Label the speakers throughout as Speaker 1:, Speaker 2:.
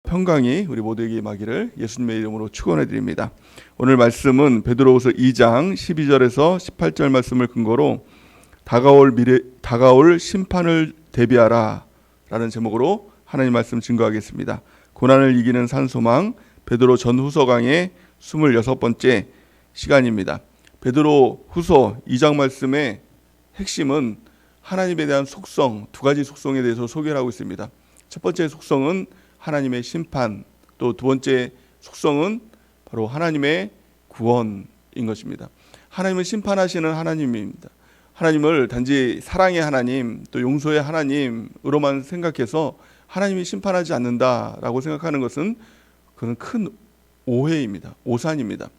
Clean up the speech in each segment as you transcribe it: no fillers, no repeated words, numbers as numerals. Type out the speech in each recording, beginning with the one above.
Speaker 1: 평강이 우리 모두에게 임하기를 예수님의 이름으로 축원해 드립니다. 오늘 말씀은 베드로후서 2장 12절에서 18절 말씀을 근거로 다가올 심판을 대비하라 라는 제목으로 하나님 말씀 증거하겠습니다. 고난을 이기는 산소망 베드로 전후서 강의 26번째 시간입니다. 베드로후서 2장 말씀의 핵심은 하나님에 대한 속성, 두 가지 속성에 대해서 소개를 하고 있습니다. 첫 번째 속성은 하나님의 심판, 또 두 번째 속성은 바로 하나님의 구원인 것입니다. 하나님은 심판하시는 하나님입니다. 하나님을 단지 사랑의 하나님, 또 용서의 하나님으로만 생각해서 하나님이 심판하지 않는다라고 생각하는 것은 그건 큰 오해입니다. 오산입니다.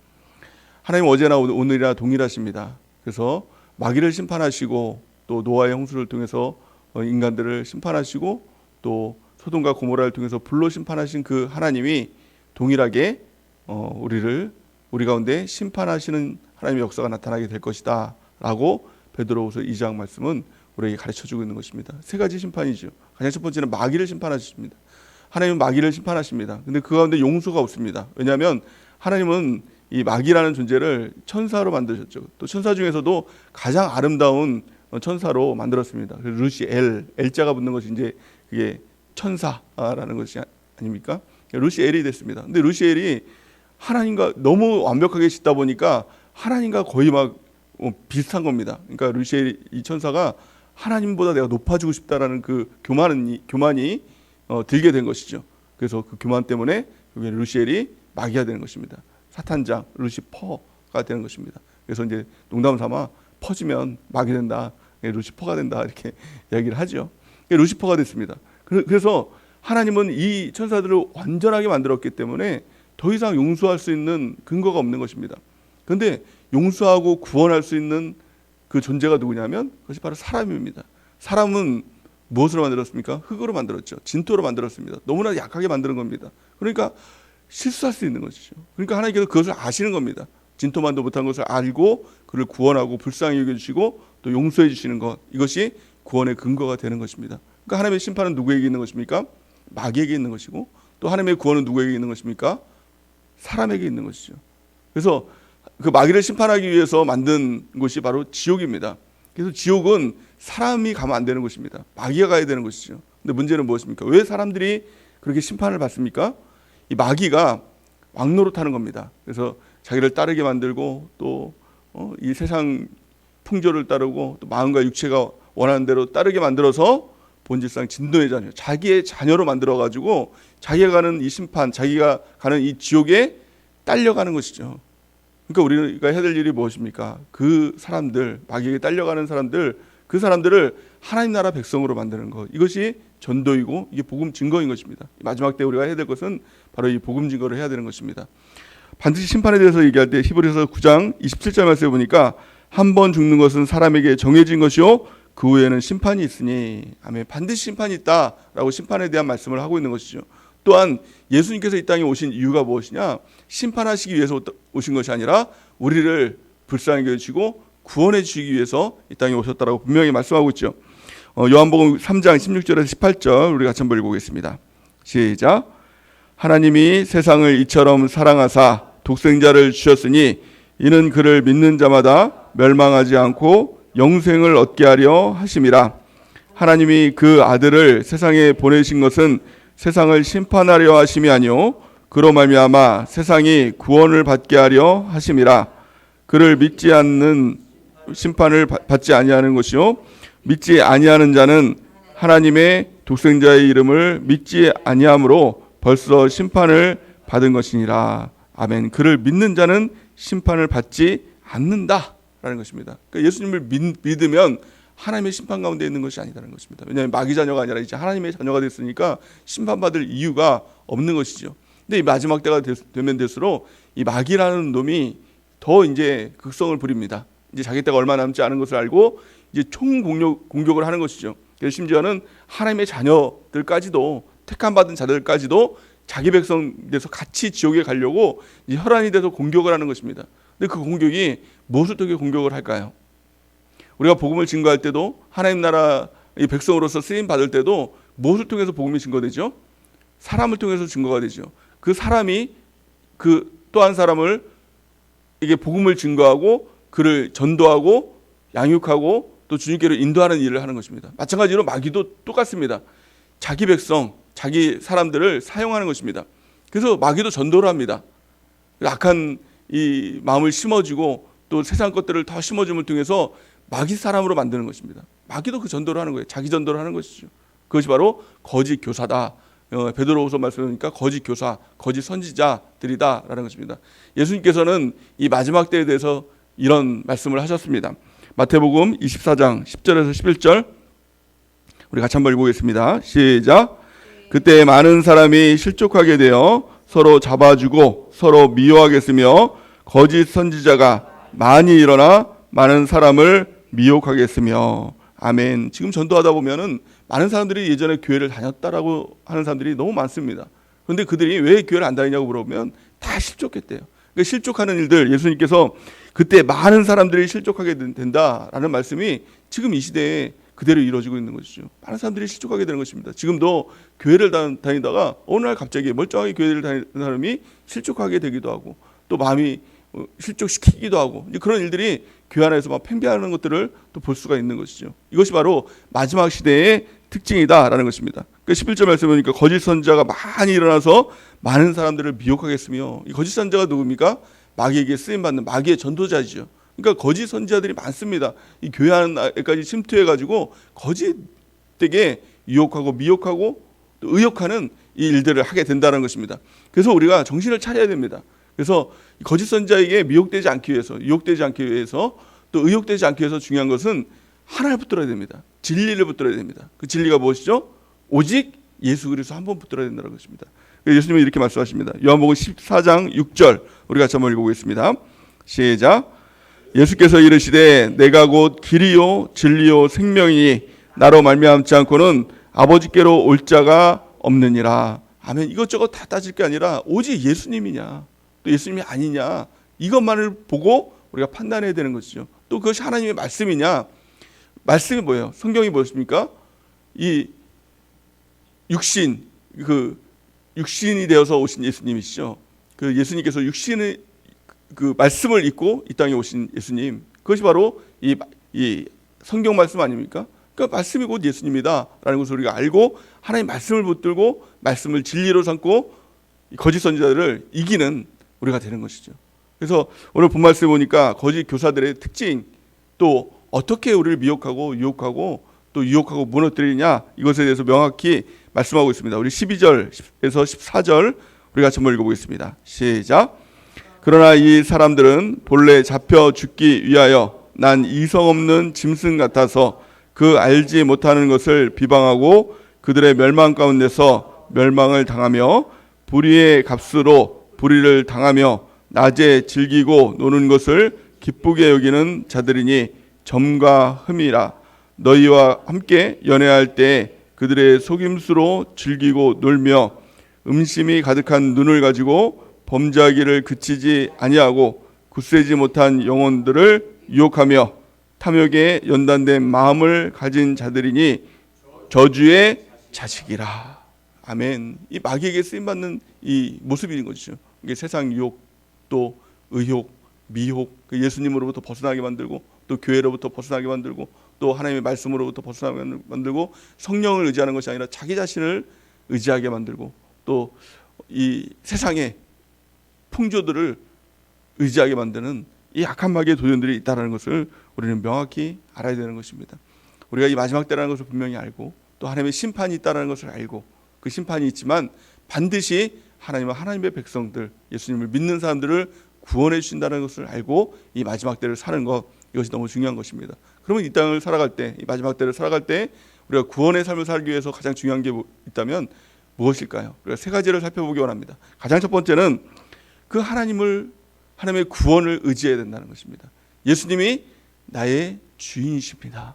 Speaker 1: 하나님 어제나 오늘이나 동일하십니다. 그래서 마귀를 심판하시고 또 노아의 홍수를 통해서 인간들을 심판하시고 또 소돔과 고모라를 통해서 불로 심판하신 그 하나님이 동일하게 우리 가운데 심판하시는 하나님의 역사가 나타나게 될 것이다 라고 베드로후서 2장 말씀은 우리에게 가르쳐주고 있는 것입니다. 세 가지 심판이죠. 가장 첫 번째는 마귀를 심판하십니다. 하나님은 마귀를 심판하십니다. 근데 그 가운데 용서가 없습니다. 왜냐하면 하나님은 이 마귀라는 존재를 천사로 만드셨죠. 또 천사 중에서도 가장 아름다운 천사로 만들었습니다. 루시엘, 엘자가 붙는 것이 이제 그게 천사라는 것이 아닙니까? 루시엘이 됐습니다. 근데 루시엘이 하나님과 너무 완벽하게 짓다 보니까 하나님과 거의 막 비슷한 겁니다. 그러니까 루시엘 이 천사가 하나님보다 내가 높아지고 싶다라는 그 교만이 들게 된 것이죠. 그래서 그 교만 때문에 루시엘이 마귀가 되는 것입니다. 사탄장 루시퍼가 되는 것입니다. 그래서 이제 농담 삼아 퍼지면 마귀 된다, 루시퍼가 된다 이렇게 이야기를 하죠. 루시퍼가 됐습니다. 그래서 하나님은 이 천사들을 완전하게 만들었기 때문에 더 이상 용서할 수 있는 근거가 없는 것입니다. 그런데 용서하고 구원할 수 있는 그 존재가 누구냐면 그것이 바로 사람입니다. 사람은 무엇으로 만들었습니까? 흙으로 만들었죠. 진토로 만들었습니다. 너무나 약하게 만드는 겁니다. 그러니까 실수할 수 있는 것이죠. 그러니까 하나님께서 그것을 아시는 겁니다. 진토만도 못한 것을 알고 그를 구원하고 불쌍히 여겨주시고 또 용서해 주시는 것, 이것이 구원의 근거가 되는 것입니다. 그러니까 하나님의 심판은 누구에게 있는 것입니까? 마귀에게 있는 것이고, 또 하나님의 구원은 누구에게 있는 것입니까? 사람에게 있는 것이죠. 그래서 그 마귀를 심판하기 위해서 만든 곳이 바로 지옥입니다. 그래서 지옥은 사람이 가면 안 되는 곳입니다. 마귀가 가야 되는 곳이죠. 근데 문제는 무엇입니까? 왜 사람들이 그렇게 심판을 받습니까? 이 마귀가 왕노릇하는 겁니다. 그래서 자기를 따르게 만들고 또 이 세상 풍조를 따르고 또 마음과 육체가 원하는 대로 따르게 만들어서 본질상 진노의 자녀, 자기의 자녀로 만들어가지고 자기가 가는 이 심판, 자기가 가는 이 지옥에 딸려가는 것이죠. 그러니까 우리가 해야 될 일이 무엇입니까? 그 사람들, 마귀에게 딸려가는 사람들, 그 사람들을 하나님 나라 백성으로 만드는 것, 이것이 전도이고 이게 복음 증거인 것입니다. 마지막 때 우리가 해야 될 것은 바로 이 복음 증거를 해야 되는 것입니다. 반드시 심판에 대해서 얘기할 때 히브리서 9장 27절 말씀에 보니까 한 번 죽는 것은 사람에게 정해진 것이요 그 후에는 심판이 있으니, 아멘. 반드시 심판이 있다라고 심판에 대한 말씀을 하고 있는 것이죠. 또한 예수님께서 이 땅에 오신 이유가 무엇이냐? 심판하시기 위해서 오신 것이 아니라 우리를 불쌍히 여기시고 구원해 주시기 위해서 이 땅에 오셨다라고 분명히 말씀하고 있죠. 요한복음 3장 16절에서 18절 우리 같이 한번 읽어보겠습니다. 시작. 하나님이 세상을 이처럼 사랑하사 독생자를 주셨으니 이는 그를 믿는 자마다 멸망하지 않고 영생을 얻게 하려 하심이라. 하나님이 그 아들을 세상에 보내신 것은 세상을 심판하려 하심이 아니요 그로 말미암아 세상이 구원을 받게 하려 하심이라. 그를 믿지 않는 심판을 받지 아니하는 것이요 믿지 아니하는 자는 하나님의 독생자의 이름을 믿지 아니함으로 벌써 심판을 받은 것이니라. 아멘. 그를 믿는 자는 심판을 받지 않는다라는 것입니다. 그러니까 예수님을 믿으면 하나님의 심판 가운데 있는 것이 아니라는 것입니다. 왜냐하면 마귀 자녀가 아니라 이제 하나님의 자녀가 됐으니까 심판받을 이유가 없는 것이죠. 근데 이 마지막 때가 되면 될수록 이 마귀라는 놈이 더 이제 극성을 부립니다. 이제 자기 때가 얼마 남지 않은 것을 알고 이제 총 공격을 하는 것이죠. 그래서 심지어는 하나님의 자녀들까지도, 택함 받은 자들까지도 자기 백성 돼서 같이 지옥에 가려고 혈안이 돼서 공격을 하는 것입니다. 근데 그 공격이 무엇을 통해 공격을 할까요? 우리가 복음을 증거할 때도 하나님 나라의 백성으로서 쓰임 받을 때도 무엇을 통해서 복음이 증거되죠? 사람을 통해서 증거가 되죠. 그 사람이 그 또 한 사람을 이게 복음을 증거하고 그를 전도하고 양육하고 또 주님께로 인도하는 일을 하는 것입니다. 마찬가지로 마귀도 똑같습니다. 자기 백성, 자기 사람들을 사용하는 것입니다. 그래서 마귀도 전도를 합니다. 악한 이 마음을 심어주고 또 세상 것들을 더 심어줌을 통해서 마귀 사람으로 만드는 것입니다. 마귀도 그 전도를 하는 거예요. 자기 전도를 하는 것이죠. 그것이 바로 거짓 교사다. 베드로후서 말씀하니까 거짓 교사, 거짓 선지자들이다라는 것입니다. 예수님께서는 이 마지막 때에 대해서 이런 말씀을 하셨습니다. 마태복음 24장 10절에서 11절 우리 같이 한번 읽어보겠습니다. 시작. 그때 많은 사람이 실족하게 되어 서로 잡아주고 서로 미워하겠으며 거짓 선지자가 많이 일어나 많은 사람을 미혹하겠으며. 아멘. 지금 전도하다 보면은 많은 사람들이 예전에 교회를 다녔다라고 하는 사람들이 너무 많습니다. 그런데 그들이 왜 교회를 안 다니냐고 물어보면 다 실족했대요. 그러니까 실족하는 일들, 예수님께서 그때 많은 사람들이 실족하게 된다라는 말씀이 지금 이 시대에 그대로 이루어지고 있는 것이죠. 많은 사람들이 실족하게 되는 것입니다. 지금도 교회를 다니다가 어느 날 갑자기 멀쩡하게 교회를 다니는 사람이 실족하게 되기도 하고 또 마음이 실족시키기도 하고 그런 일들이 교회 안에서 막 팽배하는 것들을 또 볼 수가 있는 것이죠. 이것이 바로 마지막 시대의 특징이다라는 것입니다. 11절 말씀에 보니까 거짓 선지자가 많이 일어나서 많은 사람들을 미혹하겠으며, 이 거짓 선지자가 누굽니까? 마귀에게 쓰임받는 마귀의 전도자죠. 그러니까 거짓 선지자들이 많습니다. 이 교회 안에까지 침투해가지고 거짓되게 유혹하고 미혹하고 또 의혹하는 이 일들을 하게 된다는 것입니다. 그래서 우리가 정신을 차려야 됩니다. 그래서 거짓 선지자에게 미혹되지 않기 위해서, 유혹되지 않기 위해서, 또 의혹되지 않기 위해서 중요한 것은 하나를 붙들어야 됩니다. 진리를 붙들어야 됩니다. 그 진리가 무엇이죠? 오직 예수 그리스도 한 번 붙들어야 된다는 것입니다. 예수님은 이렇게 말씀하십니다. 요한복음 14장 6절 우리 같이 한번 읽어보겠습니다. 시작. 예수께서 이르시되 내가 곧 길이요 진리요 생명이니 나로 말미암지 않고는 아버지께로 올 자가 없느니라. 아멘. 이것저것 다 따질 게 아니라 오직 예수님이냐 또 예수님이 아니냐 이것만을 보고 우리가 판단해야 되는 것이죠. 또 그것이 하나님의 말씀이냐. 말씀이 뭐예요? 성경이 무엇입니까? 이 육신, 육신이 되어서 오신 예수님이시죠. 그 예수님께서 육신의 그 말씀을 입고 이 땅에 오신 예수님, 그것이 바로 이 성경 말씀 아닙니까? 그러니까 말씀이 곧 예수님이다라는 것을 우리가 알고 하나님 말씀을 붙들고 말씀을 진리로 삼고 거짓 선지자들을 이기는 우리가 되는 것이죠. 그래서 오늘 본 말씀에 보니까 거짓 교사들의 특징, 또 어떻게 우리를 미혹하고 유혹하고 또 유혹하고 무너뜨리냐, 이것에 대해서 명확히 말씀하고 있습니다. 우리 12절에서 14절 우리 같이 한번 읽어보겠습니다. 시작. 그러나 이 사람들은 본래 잡혀 죽기 위하여 난 이성 없는 짐승 같아서 그 알지 못하는 것을 비방하고 그들의 멸망 가운데서 멸망을 당하며 불의의 값으로 불의를 당하며 낮에 즐기고 노는 것을 기쁘게 여기는 자들이니 점과 흠이라. 너희와 함께 연애할 때 그들의 속임수로 즐기고 놀며 음심이 가득한 눈을 가지고 범죄하기를 그치지 아니하고 굳세지 못한 영혼들을 유혹하며 탐욕에 연단된 마음을 가진 자들이니 저주의 자식이라. 아멘. 이 마귀에게 쓰임받는 이 모습인 것이죠. 이게 세상 유혹, 또 의혹, 미혹, 예수님으로부터 벗어나게 만들고 또 교회로부터 벗어나게 만들고 또 하나님의 말씀으로부터 벗어나게 만들고 성령을 의지하는 것이 아니라 자기 자신을 의지하게 만들고 또 이 세상의 풍조들을 의지하게 만드는 이 악한 마귀의 도전들이 있다는 것을 우리는 명확히 알아야 되는 것입니다. 우리가 이 마지막 때라는 것을 분명히 알고 또 하나님의 심판이 있다는 것을 알고 그 심판이 있지만 반드시 하나님은 하나님의 백성들, 예수님을 믿는 사람들을 구원해 주신다는 것을 알고 이 마지막 때를 사는 것, 이것이 너무 중요한 것입니다. 그러면 이 땅을 살아갈 때, 이 마지막 때를 살아갈 때 우리가 구원의 삶을 살기 위해서 가장 중요한 게 있다면 무엇일까요? 우리가 세 가지를 살펴보기 원합니다. 가장 첫 번째는 그 하나님의 구원을 의지해야 된다는 것입니다. 예수님이 나의 주인이십니다.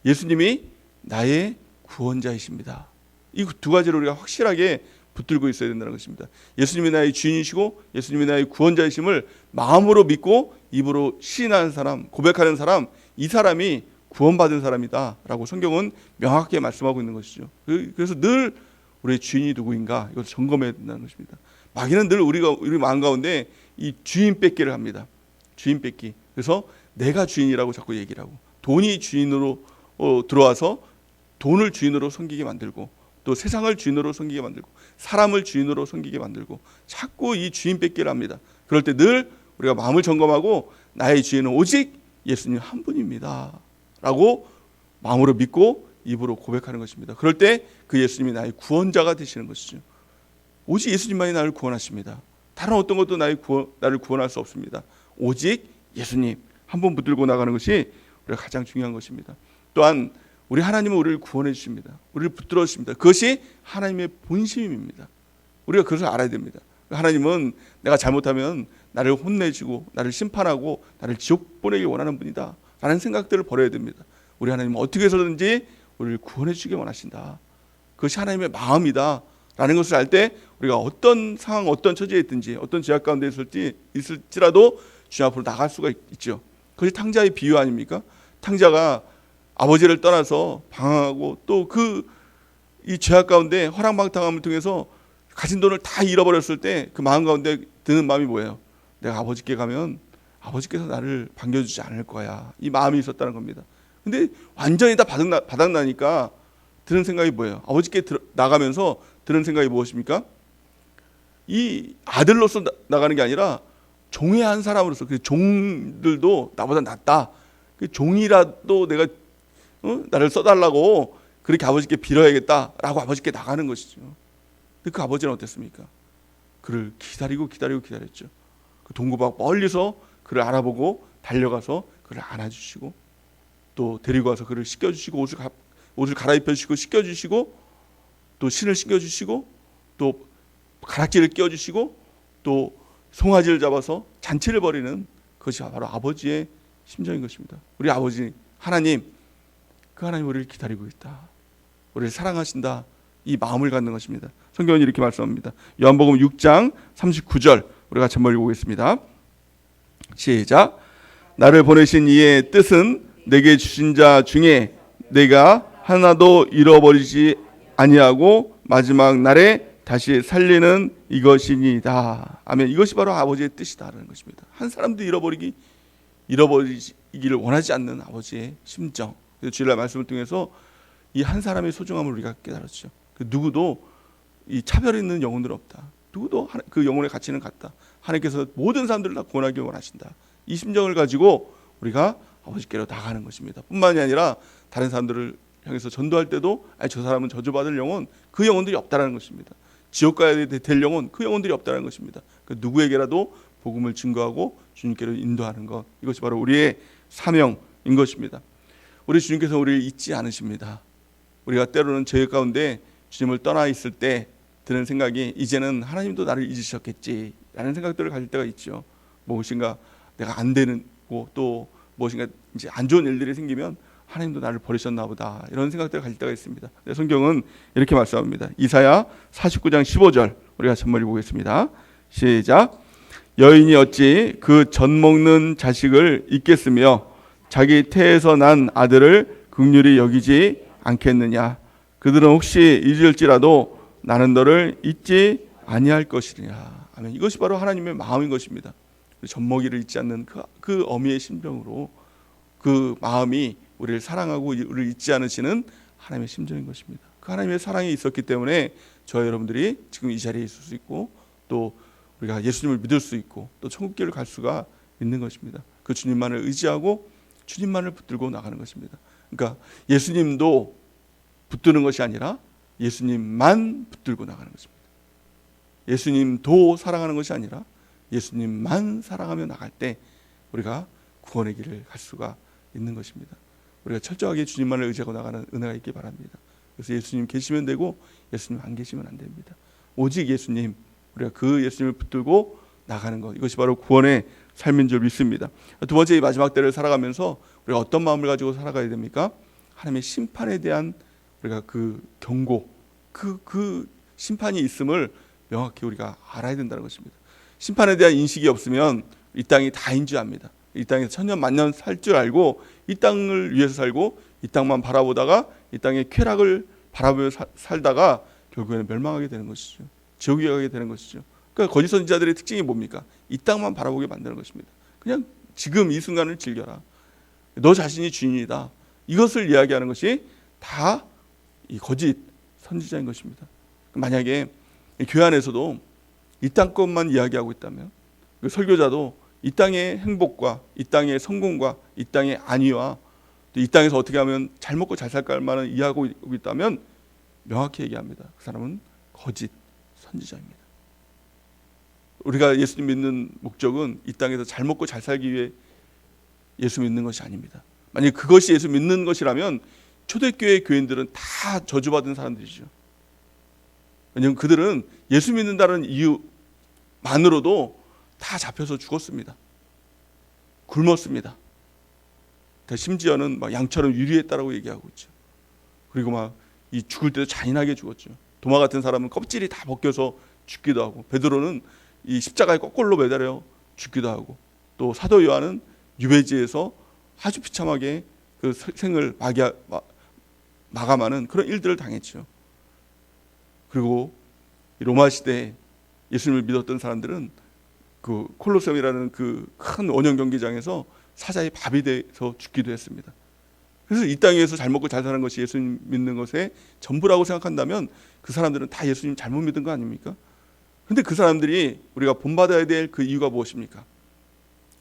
Speaker 1: 예수님이 나의 구원자이십니다. 이 두 가지를 우리가 확실하게 붙들고 있어야 된다는 것입니다. 예수님이 나의 주인이시고 예수님이 나의 구원자이심을 마음으로 믿고 입으로 시인하는 사람, 고백하는 사람, 이 사람이 구원받은 사람이다 라고 성경은 명확하게 말씀하고 있는 것이죠. 그래서 늘 우리의 주인이 누구인가 이것을 점검해야 된다는 것입니다. 마귀는 늘 우리 마음 가운데 이 주인 뺏기를 합니다. 주인 뺏기. 그래서 내가 주인이라고 자꾸 얘기를 하고, 돈이 주인으로 들어와서 돈을 주인으로 섬기게 만들고, 또 세상을 주인으로 섬기게 만들고, 사람을 주인으로 섬기게 만들고, 자꾸 이 주인 뺏기를 합니다. 그럴 때 늘 우리가 마음을 점검하고 나의 주인은 오직 예수님 한 분입니다 라고 마음으로 믿고 입으로 고백하는 것입니다. 그럴 때 그 예수님이 나의 구원자가 되시는 것이죠. 오직 예수님만이 나를 구원하십니다. 다른 어떤 것도 나를 구원할 수 없습니다. 오직 예수님 한 분 붙들고 나가는 것이 우리가 가장 중요한 것입니다. 또한 우리 하나님은 우리를 구원해 주십니다. 우리를 붙들어 주십니다. 그것이 하나님의 본심입니다. 우리가 그것을 알아야 됩니다. 하나님은 내가 잘못하면 나를 혼내주고 나를 심판하고 나를 지옥 보내길 원하는 분이다 라는 생각들을 버려야 됩니다. 우리 하나님은 어떻게 해서든지 우리를 구원해 주기를 원하신다. 그것이 하나님의 마음이다 라는 것을 알 때 우리가 어떤 상황, 어떤 처지에 있든지, 어떤 죄악 가운데 있을지라도 주님 앞으로 나갈 수가 있죠. 그것이 탕자의 비유 아닙니까? 탕자가 아버지를 떠나서 방황하고 또 이 죄악 가운데 허랑방탕함을 통해서 가진 돈을 다 잃어버렸을 때 그 마음 가운데 드는 마음이 뭐예요? 내가 아버지께 가면 아버지께서 나를 반겨주지 않을 거야. 이 마음이 있었다는 겁니다. 근데 완전히 다 바닥나니까 드는 생각이 뭐예요? 아버지께 나가면서 드는 생각이 무엇입니까? 이 아들로서 나가는 게 아니라 종의 한 사람으로서, 그 종들도 나보다 낫다. 그 종이라도 내가 나를 써달라고 그렇게 아버지께 빌어야겠다라고 아버지께 나가는 것이죠. 근데 그 아버지는 어땠습니까? 그를 기다렸죠. 그 동구박 멀리서 그를 알아보고 달려가서 그를 안아주시고, 또 데리고 와서 그를 씻겨주시고, 옷을 갈아입혀주시고 씻겨주시고, 또 신을 신겨주시고, 또 가락지를 끼워주시고, 또 송아지를 잡아서 잔치를 벌이는 것이 바로 아버지의 심정인 것입니다. 우리 아버지 하나님, 그 하나님 우리를 기다리고 있다, 우리를 사랑하신다, 이 마음을 갖는 것입니다. 성경은 이렇게 말씀합니다. 요한복음 6장 39절 우리가 같이 한번 읽어보겠습니다. 시작. 나를 보내신 이의 뜻은 내게 주신 자 중에 내가 하나도 잃어버리지 아니하고 마지막 날에 다시 살리는 이것이니이다. 아멘. 이것이 바로 아버지의 뜻이다라는 것입니다. 한 사람도 잃어버리기를 원하지 않는 아버지의 심정. 그래서 주일날 말씀을 통해서 이 한 사람의 소중함을 우리가 깨달았죠. 그 누구도 이 차별 있는 영혼은 없다. 누구도 그 영혼의 가치는 같다. 하나님께서 모든 사람들을 다 구원하기를 원하신다. 이 심정을 가지고 우리가 아버지께로 나가는 것입니다. 뿐만이 아니라 다른 사람들을 향해서 전도할 때도 저 사람은 저주받을 영혼, 그 영혼들이 없다라는 것입니다. 지옥 가야 될 영혼, 그 영혼들이 없다는 것입니다. 그 누구에게라도 복음을 증거하고 주님께로 인도하는 것, 이것이 바로 우리의 사명인 것입니다. 우리 주님께서 우리를 잊지 않으십니다. 우리가 때로는 죄 가운데 주님을 떠나 있을 때 드는 생각이, 이제는 하나님도 나를 잊으셨겠지라는 생각들을 가질 때가 있죠. 무엇인가 내가 안 되는 또 무엇인가 이제 안 좋은 일들이 생기면 하나님도 나를 버리셨나 보다, 이런 생각들을 가질 때가 있습니다. 성경은 이렇게 말씀합니다. 이사야 49장 15절 우리가 한번 읽어보겠습니다. 시작. 여인이 어찌 그 젖 먹는 자식을 잊겠으며 자기 태에서 난 아들을 긍휼히 여기지 않겠느냐. 그들은 혹시 잊을지라도 나는 너를 잊지 아니할 것이냐. 아멘. 이것이 바로 하나님의 마음인 것입니다. 젖먹이를 잊지 않는 그 어미의 심정으로, 그 마음이 우리를 사랑하고 우리를 잊지 않으시는 하나님의 심정인 것입니다. 그 하나님의 사랑이 있었기 때문에 저와 여러분들이 지금 이 자리에 있을 수 있고, 또 우리가 예수님을 믿을 수 있고, 또 천국길을 갈 수가 있는 것입니다. 그 주님만을 의지하고 주님만을 붙들고 나가는 것입니다. 그러니까 예수님도 붙드는 것이 아니라 예수님만 붙들고 나가는 것입니다. 예수님도 사랑하는 것이 아니라 예수님만 사랑하며 나갈 때 우리가 구원의 길을 갈 수가 있는 것입니다. 우리가 철저하게 주님만을 의지하고 나가는 은혜가 있기 바랍니다. 그래서 예수님 계시면 되고 예수님 안 계시면 안 됩니다. 오직 예수님, 우리가 그 예수님을 붙들고 나가는 것, 이것이 바로 구원의 삶인 줄 믿습니다. 두 번째, 이 마지막 때를 살아가면서 우리가 어떤 마음을 가지고 살아가야 됩니까? 하나님의 심판에 대한 우리가 그 경고, 그 심판이 있음을 명확히 우리가 알아야 된다는 것입니다. 심판에 대한 인식이 없으면 이 땅이 다인 줄 압니다. 이 땅에서 천년 만년 살 줄 알고 이 땅을 위해서 살고 이 땅만 바라보다가 이 땅의 쾌락을 바라보며 살다가 결국에는 멸망하게 되는 것이죠. 지옥에 가게 되는 것이죠. 그러니까 거짓 선지자들의 특징이 뭡니까? 이 땅만 바라보게 만드는 것입니다. 그냥 지금 이 순간을 즐겨라. 너 자신이 주인이다. 이것을 이야기하는 것이 다 이 거짓 선지자인 것입니다. 만약에 교회 안에서도 이 땅 것만 이야기하고 있다면, 그 설교자도 이 땅의 행복과 이 땅의 성공과 이 땅의 안위와 또 이 땅에서 어떻게 하면 잘 먹고 잘 살까만 이해하고 있다면 명확히 얘기합니다. 그 사람은 거짓 선지자입니다. 우리가 예수님 믿는 목적은 이 땅에서 잘 먹고 잘 살기 위해 예수 믿는 것이 아닙니다. 만약 그것이 예수 믿는 것이라면 초대교회 교인들은 다 저주받은 사람들이죠. 왜냐하면 그들은 예수 믿는다는 이유만으로도 다 잡혀서 죽었습니다. 굶었습니다. 심지어는 막 양처럼 유리했다라고 얘기하고 있죠. 그리고 막 이 죽을 때도 잔인하게 죽었죠. 도마 같은 사람은 껍질이 다 벗겨서 죽기도 하고, 베드로는 이 십자가에 거꾸로 매달려 죽기도 하고, 또 사도 요한은 유배지에서 아주 비참하게 그 생을 마감하는 그런 일들을 당했죠. 그리고 로마 시대에 예수님을 믿었던 사람들은 그 콜로세움이라는 그 큰 원형 경기장에서 사자의 밥이 돼서 죽기도 했습니다. 그래서 이 땅에서 잘 먹고 잘 사는 것이 예수님 믿는 것의 전부라고 생각한다면 그 사람들은 다 예수님 잘못 믿은 거 아닙니까? 그런데 그 사람들이 우리가 본받아야 될 그 이유가 무엇입니까?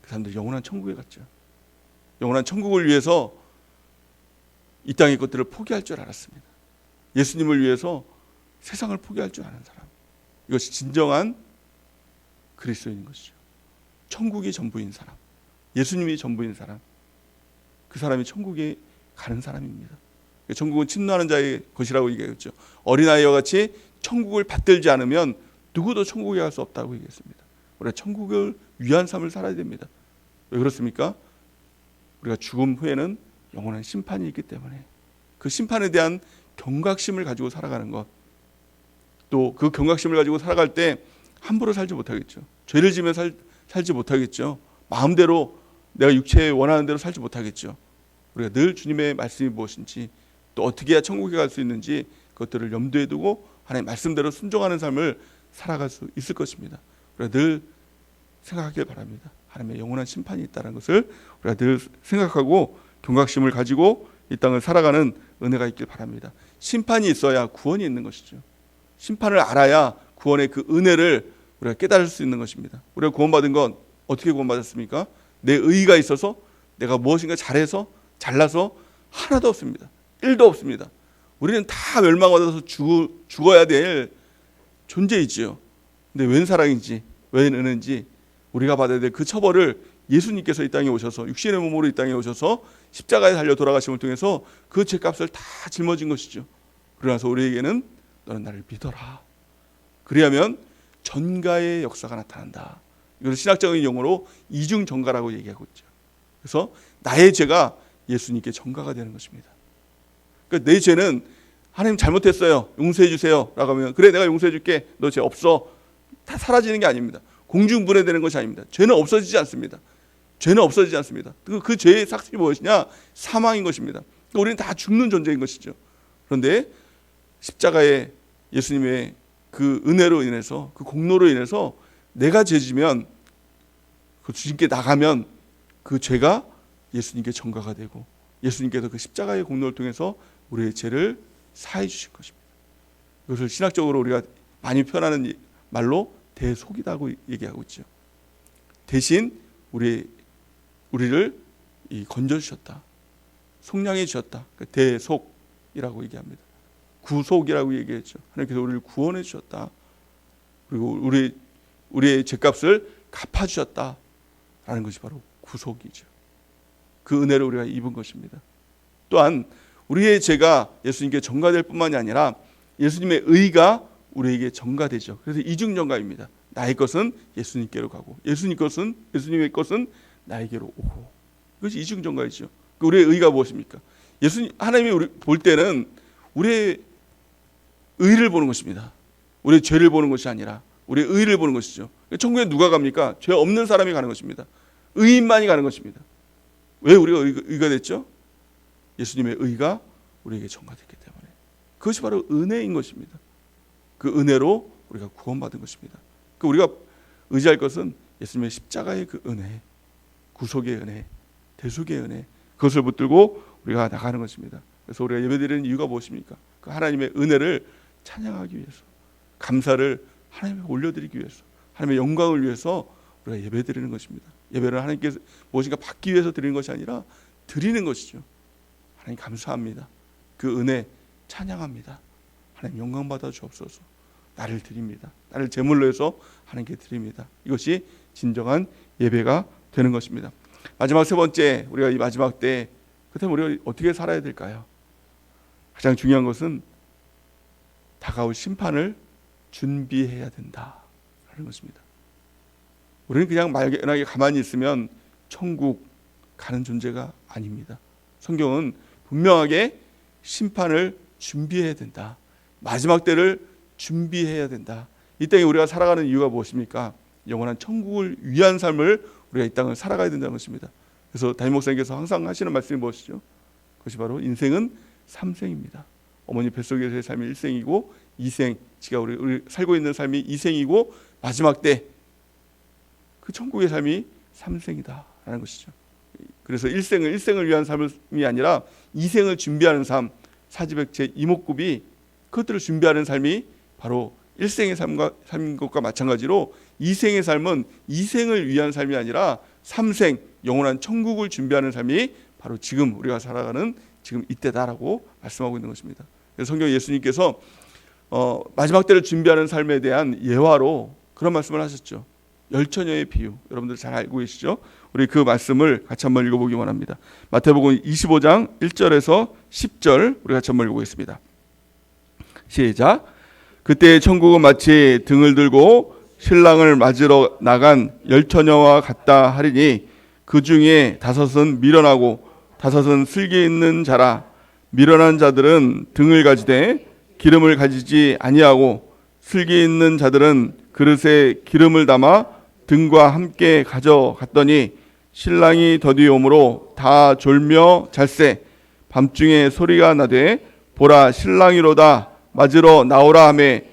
Speaker 1: 그 사람들이 영원한 천국에 갔죠. 영원한 천국을 위해서 이 땅의 것들을 포기할 줄 알았습니다. 예수님을 위해서 세상을 포기할 줄 아는 사람, 이것이 진정한 그리스도인 것이죠. 천국이 전부인 사람, 예수님이 전부인 사람, 그 사람이 천국에 가는 사람입니다. 천국은 침노하는 자의 것이라고 얘기했죠. 어린아이와 같이 천국을 받들지 않으면 누구도 천국에 갈 수 없다고 얘기했습니다. 우리가 천국을 위한 삶을 살아야 됩니다. 왜 그렇습니까? 우리가 죽음 후에는 영원한 심판이 있기 때문에 그 심판에 대한 경각심을 가지고 살아가는 것, 또 그 경각심을 가지고 살아갈 때 함부로 살지 못하겠죠. 죄를 지으며 살지 못하겠죠. 마음대로 내가 육체에 원하는 대로 살지 못하겠죠. 우리가 늘 주님의 말씀이 무엇인지, 또 어떻게 해야 천국에 갈 수 있는지 그것들을 염두에 두고 하나님의 말씀대로 순종하는 삶을 살아갈 수 있을 것입니다. 우리가 늘 생각하길 바랍니다. 하나님의 영원한 심판이 있다는 것을 우리가 늘 생각하고 경각심을 가지고 이 땅을 살아가는 은혜가 있길 바랍니다. 심판이 있어야 구원이 있는 것이죠. 심판을 알아야 구원의 그 은혜를 우리가 깨달을 수 있는 것입니다. 우리가 구원받은 건 어떻게 구원받았습니까? 내 의의가 있어서, 내가 무엇인가 잘해서, 잘나서 하나도 없습니다. 1도 없습니다. 우리는 다 멸망받아서 죽어야 될 존재이지요. 근데 웬 사랑인지, 웬 은혜인지 우리가 받아야 될 그 처벌을 예수님께서 이 땅에 오셔서 육신의 몸으로 이 땅에 오셔서 십자가에 달려 돌아가심을 통해서 그 죄값을 다 짊어진 것이죠. 그러나서 우리에게는 너는 나를 믿어라. 그리하면 전가의 역사가 나타난다. 이것을 신학적인 용어로 이중 전가라고 얘기하고 있죠. 그래서 나의 죄가 예수님께 전가가 되는 것입니다. 그러니까 내 죄는 하나님 잘못했어요, 용서해 주세요 라고 하면 그래 내가 용서해 줄게, 너 죄 없어, 다 사라지는 게 아닙니다. 공중분해되는 것이 아닙니다. 죄는 없어지지 않습니다. 죄는 없어지지 않습니다. 그 죄의 삭슬이 무엇이냐? 사망인 것입니다. 그러니까 우리는 다 죽는 존재인 것이죠. 그런데 십자가에 예수님의 그 은혜로 인해서, 그 공로로 인해서 내가 죄지면, 그 주님께 나가면 그 죄가 예수님께 전가가 되고 예수님께서 그 십자가의 공로를 통해서 우리의 죄를 사해 주신 것입니다. 이것을 신학적으로 우리가 많이 표현하는 말로 대속이라고 얘기하고 있죠. 대신 우리를 건져주셨다, 속량해 주셨다. 대속이라고 얘기합니다. 구속이라고 얘기했죠. 하나님께서 우리를 구원해 주셨다. 그리고 우리의 죄값을 갚아주셨다라는 것이 바로 구속이죠. 그 은혜를 우리가 입은 것입니다. 또한 우리의 죄가 예수님께 전가될 뿐만이 아니라 예수님의 의가 우리에게 전가되죠. 그래서 이중전가입니다. 나의 것은 예수님께로 가고 예수님의 것은 나에게로 오고, 이것이 이중전가이죠. 우리의 의가 무엇입니까? 하나님이 우리 볼 때는 우리의 의를 보는 것입니다. 우리의 죄를 보는 것이 아니라 우리의 의를 보는 것이죠. 천국에 누가 갑니까? 죄 없는 사람이 가는 것입니다. 의인만이 가는 것입니다. 왜 우리가 의가 됐죠? 예수님의 의가 우리에게 전가됐기 때문에. 그것이 바로 은혜인 것입니다. 그 은혜로 우리가 구원받은 것입니다. 그 우리가 의지할 것은 예수님의 십자가의 그 은혜, 구속의 은혜, 대속의 은혜, 그것을 붙들고 우리가 나가는 것입니다. 그래서 우리가 예배드리는 이유가 무엇입니까? 그 하나님의 은혜를 찬양하기 위해서, 감사를 하나님께 올려드리기 위해서, 하나님의 영광을 위해서 우리가 예배드리는 것입니다. 예배를 하나님께 무엇인가 받기 위해서 드리는 것이 아니라 드리는 것이죠. 하나님 감사합니다. 그 은혜 찬양합니다. 하나님 영광 받아 주옵소서. 나를 드립니다. 나를 제물로 해서 하나님께 드립니다. 이것이 진정한 예배가 되는 것입니다. 마지막 세 번째, 우리가 이 마지막 때 그렇다면 우리가 어떻게 살아야 될까요? 가장 중요한 것은 다가올 심판을 준비해야 된다라는 것입니다. 우리는 그냥 막연하게 가만히 있으면 천국 가는 존재가 아닙니다. 성경은 분명하게 심판을 준비해야 된다. 마지막 때를 준비해야 된다. 이 땅에 우리가 살아가는 이유가 무엇입니까? 영원한 천국을 위한 삶을 우리가 이 땅을 살아가야 된다는 것입니다. 그래서 담임 목사님께서 항상 하시는 말씀이 무엇이죠? 그것이 바로 인생은 3생입니다. 어머니 뱃속에서의 삶이 1생이고 2생, 지가 우리 살고 있는 삶이 2생이고 마지막 때 그 천국의 삶이 3생이다라는 것이죠. 그래서 1생을 위한 삶이 아니라 2생을 준비하는 삶, 사지백체 이목구비 그것들을 준비하는 삶이 바로 1생의 삶인 것과 마찬가지로 2생의 삶은 2생을 위한 삶이 아니라 3생 영원한 천국을 준비하는 삶이 바로 지금 우리가 살아가는 지금 이때다라고 말씀하고 있는 것입니다. 그래서 성경 예수님께서 마지막 때를 준비하는 삶에 대한 예화로 그런 말씀을 하셨죠. 열처녀의 비유, 여러분들 잘 알고 계시죠? 우리 그 말씀을 같이 한번 읽어보기 원합니다. 마태복음 25장 1절에서 10절 우리 같이 한번 읽어보겠습니다. 시작. 그때 천국은 마치 등을 들고 신랑을 맞으러 나간 열처녀와 같다 하리니 그 중에 5은 미련하고 5은 슬기 있는 자라. 미련한 자들은 등을 가지되 기름을 가지지 아니하고 슬기 있는 자들은 그릇에 기름을 담아 등과 함께 가져갔더니 신랑이 더디 오므로 다 졸며 잘세. 밤중에 소리가 나되 보라 신랑이로다 맞으러 나오라 하매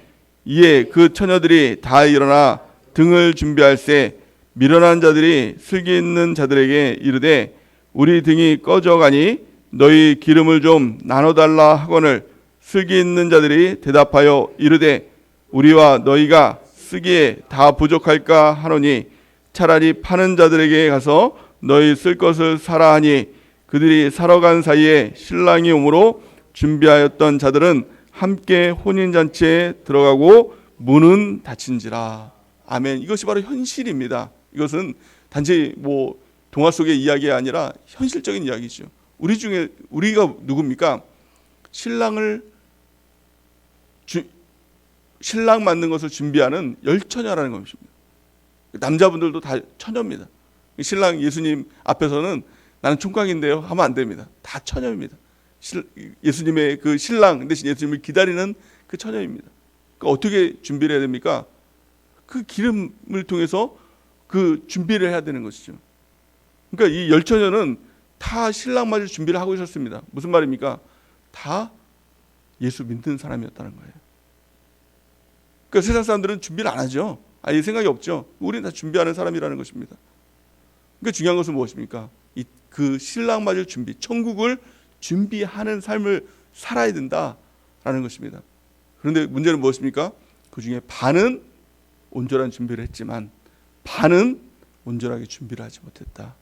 Speaker 1: 이에 그 처녀들이 다 일어나 등을 준비할세. 미련한 자들이 슬기 있는 자들에게 이르되 우리 등이 꺼져가니 너희 기름을 좀 나눠달라 하거늘 슬기 있는 자들이 대답하여 이르되 우리와 너희가 쓰기에 다 부족할까 하노니 차라리 파는 자들에게 가서 너희 쓸 것을 사라 하니 그들이 사러 간 사이에 신랑이 오므로 준비하였던 자들은 함께 혼인잔치에 들어가고 문은 닫힌지라. 아멘. 이것이 바로 현실입니다. 이것은 단지 동화 속의 이야기가 아니라 현실적인 이야기죠. 우리 중에 우리가 누굽니까? 신랑 맞는 것을 준비하는 열처녀라는 것입니다. 남자분들도 다 처녀입니다. 신랑 예수님 앞에서는 나는 총각인데요 하면 안 됩니다. 다 처녀입니다. 예수님의 그 신랑 대신 예수님을 기다리는 그 처녀입니다. 그러니까 어떻게 준비를 해야 됩니까? 그 기름을 통해서 그 준비를 해야 되는 것이죠. 그러니까 이 열처녀는 다 신랑 맞을 준비를 하고 있었습니다. 무슨 말입니까? 다 예수 믿는 사람이었다는 거예요. 그러니까 세상 사람들은 준비를 안 하죠. 아예 생각이 없죠. 우리는 다 준비하는 사람이라는 것입니다. 그러니까 중요한 것은 무엇입니까? 그 신랑 맞을 준비, 천국을 준비하는 삶을 살아야 된다라는 것입니다. 그런데 문제는 무엇입니까? 그 중에 반은 온전한 준비를 했지만 반은 온전하게 준비를 하지 못했다.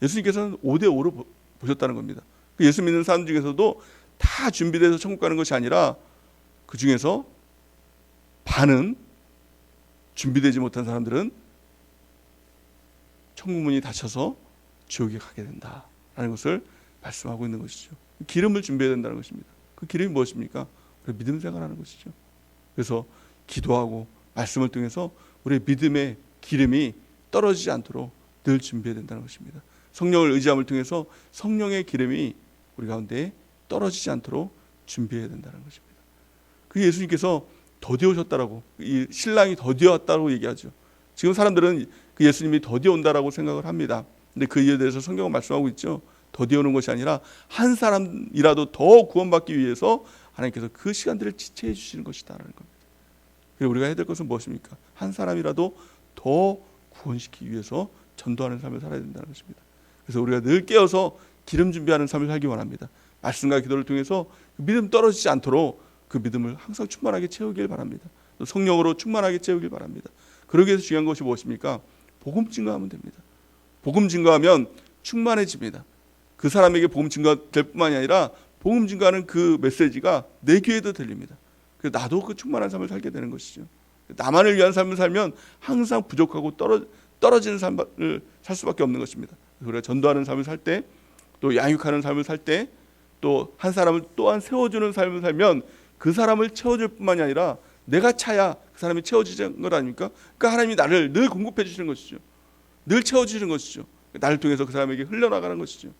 Speaker 1: 예수님께서는 5대5로 보셨다는 겁니다. 그 예수 믿는 사람 중에서도 다 준비돼서 천국 가는 것이 아니라 그 중에서 반은 준비되지 못한 사람들은 천국 문이 닫혀서 지옥에 가게 된다라는 것을 말씀하고 있는 것이죠. 기름을 준비해야 된다는 것입니다. 그 기름이 무엇입니까? 우리 믿음 생활하는 것이죠. 그래서 기도하고 말씀을 통해서 우리의 믿음의 기름이 떨어지지 않도록 늘 준비해야 된다는 것입니다. 성령을 의지함을 통해서 성령의 기름이 우리 가운데 떨어지지 않도록 준비해야 된다는 것입니다. 그 예수님께서 더디 오셨다라고, 이 신랑이 더디 왔다고 얘기하죠. 지금 사람들은 그 예수님이 더디 온다라고 생각을 합니다. 근데 그 이유에 대해서 성경은 말씀하고 있죠. 더디 오는 것이 아니라 한 사람이라도 더 구원받기 위해서 하나님께서 그 시간들을 지체해 주시는 것이다라는 겁니다. 그리고 우리가 해야 될 것은 무엇입니까? 한 사람이라도 더 구원시키기 위해서 전도하는 삶을 살아야 된다는 것입니다. 그래서 우리가 늘 깨어서 기름 준비하는 삶을 살기 원합니다. 말씀과 기도를 통해서 그 믿음 떨어지지 않도록 그 믿음을 항상 충만하게 채우길 바랍니다. 또 성령으로 충만하게 채우길 바랍니다. 그러기 위해서 중요한 것이 무엇입니까? 복음 증거하면 됩니다. 복음 증거하면 충만해집니다. 그 사람에게 복음 증거될 뿐만이 아니라 복음 증거하는 그 메시지가 내 귀에도 들립니다. 그래서 나도 그 충만한 삶을 살게 되는 것이죠. 나만을 위한 삶을 살면 항상 부족하고 떨어지는 삶을 살 수밖에 없는 것입니다. 우리가 전도하는 삶을 살 때, 또 양육하는 삶을 살 때, 또 한 사람을 또한 세워주는 삶을 살면 그 사람을 채워줄 뿐만이 아니라 내가 차야 그 사람이 채워지는 것 아닙니까? 그러니까 하나님이 나를 늘 공급해 주시는 것이죠. 늘 채워주시는 것이죠. 나를 통해서 그 사람에게 흘러나가는 것이죠.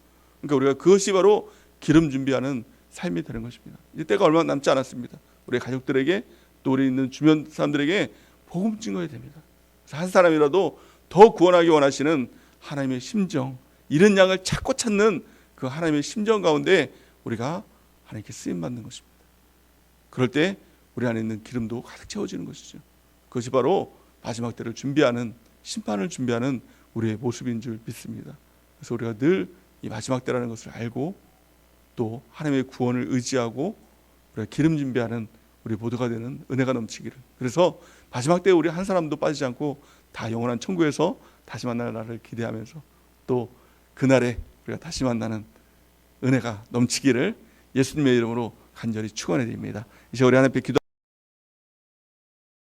Speaker 1: 그러니까 우리가 그것이 바로 기름 준비하는 삶이 되는 것입니다. 이제 때가 얼마 남지 않았습니다. 우리 가족들에게 또 우리 있는 주변 사람들에게 복음 증거해야 됩니다. 그래서 한 사람이라도 더 구원하기 원하시는 하나님의 심정, 잃은 양을 찾고 찾는 그 하나님의 심정 가운데 우리가 하나님께 쓰임 받는 것입니다. 그럴 때 우리 안에 있는 기름도 가득 채워지는 것이죠. 그것이 바로 마지막 때를 준비하는, 심판을 준비하는 우리의 모습인 줄 믿습니다. 그래서 우리가 늘 이 마지막 때라는 것을 알고 또 하나님의 구원을 의지하고 우리가 기름 준비하는 우리 모두가 되는 은혜가 넘치기를. 그래서 마지막 때에 우리 한 사람도 빠지지 않고 다 영원한 천국에서 다시 만날 날을 기대하면서 또 그날에 우리가 다시 만나는 은혜가 넘치기를 예수님의 이름으로 간절히 축원해 드립니다. 이제 우리 하나님께 기도